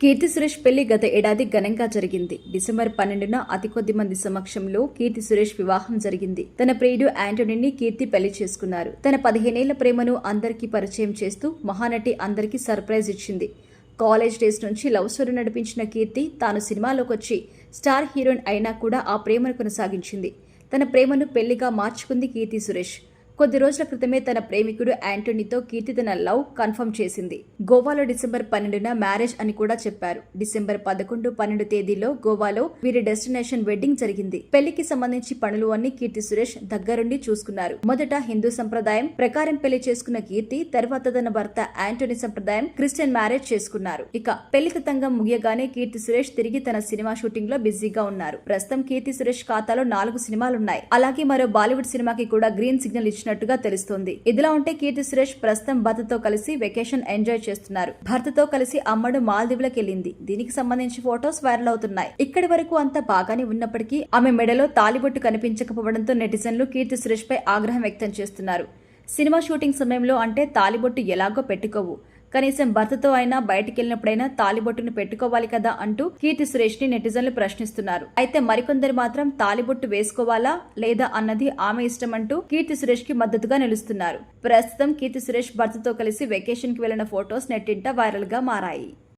కీర్తి సురేష్ పెళ్లి గత ఏడాది ఘనంగా జరిగింది. డిసెంబర్ 12న అతి కొద్ది మంది సమక్షంలో కీర్తి సురేష్ వివాహం జరిగింది. తన ప్రియుడు యాంటోనీని కీర్తి పెళ్లి చేసుకున్నారు. తన 15 ఏళ్ల ప్రేమను అందరికీ పరిచయం చేస్తూ మహానటి అందరికీ సర్ప్రైజ్ ఇచ్చింది. కాలేజ్ డేస్ నుంచి లవ్ స్టోరీ నడిపించిన కీర్తి తాను సినిమాలోకొచ్చి స్టార్ హీరోయిన్ అయినా కూడా ఆ ప్రేమను కొనసాగించింది. తన ప్రేమను పెళ్లిగా మార్చుకుంది కీర్తి సురేష్. కొద్ది రోజుల క్రితమే తన ప్రేమికుడు యాంటోనీతో కీర్తి తన లవ్ కన్ఫర్మ్ చేసింది. గోవాలో డిసెంబర్ 12న మ్యారేజ్ అని కూడా చెప్పారు. డిసెంబర్ 11, 12 తేదీలో గోవాలో వీరి డెస్టినేషన్ వెడ్డింగ్ జరిగింది. పెళ్లికి సంబంధించి పనులు అన్ని కీర్తి సురేష్ దగ్గరుండి చూసుకున్నారు. మొదట హిందూ సంప్రదాయం ప్రకారం పెళ్లి చేసుకున్న కీర్తి తర్వాత తన భర్త యాంటోనీ సంప్రదాయం క్రిస్టియన్ మ్యారేజ్ చేసుకున్నారు. ఇక పెళ్లి కృతంగా ముగియగానే కీర్తి సురేష్ తిరిగి తన సినిమా షూటింగ్ లో బిజీగా ఉన్నారు. ప్రస్తుతం కీర్తి సురేష్ ఖాతాలో 4 సినిమాలున్నాయి. అలాగే మరో బాలీవుడ్ సినిమాకి కూడా గ్రీన్ సిగ్నల్ ఇచ్చినట్టుగా తెలుస్తోంది. ఇదిలా ఉంటే కీర్తి సురేష్ ప్రస్తుతం భర్తతో కలిసి వెకేషన్ ఎంజాయ్ చేస్తున్నారు. భర్తతో కలిసి అమ్మడు మాల్దీవులకు వెళ్లింది. దీనికి సంబంధించి ఫోటోస్ వైరల్ అవుతున్నాయి. ఇక్కడి వరకు అంతా బాగానే ఉన్నప్పటికీ ఆమె మెడలో తాలిబొట్టు కనిపించకపోవడంతో నెటిజన్లు కీర్తి సురేష్ పై ఆగ్రహం వ్యక్తం చేస్తున్నారు. సినిమా షూటింగ్ సమయంలో అంటే తాలిబొట్టు ఎలాగో పెట్టుకోవు, కనీసం భర్తతో అయినా బయటికెళ్లినప్పుడైనా తాలిబొట్టును పెట్టుకోవాలి కదా అంటూ కీర్తి సురేష్ ని నెటిజన్లు ప్రశ్నిస్తున్నారు. అయితే మరికొందరు మాత్రం తాలిబొట్టు వేసుకోవాలా లేదా అన్నది ఆమె ఇష్టం అంటూ కీర్తి సురేష్ కి మద్దతుగా నిలుస్తున్నారు. ప్రస్తుతం కీర్తి సురేష్ భర్తతో కలిసి వెకేషన్ కి వెళ్లిన ఫోటోస్ నెట్టింట వైరల్ గా మారాయి.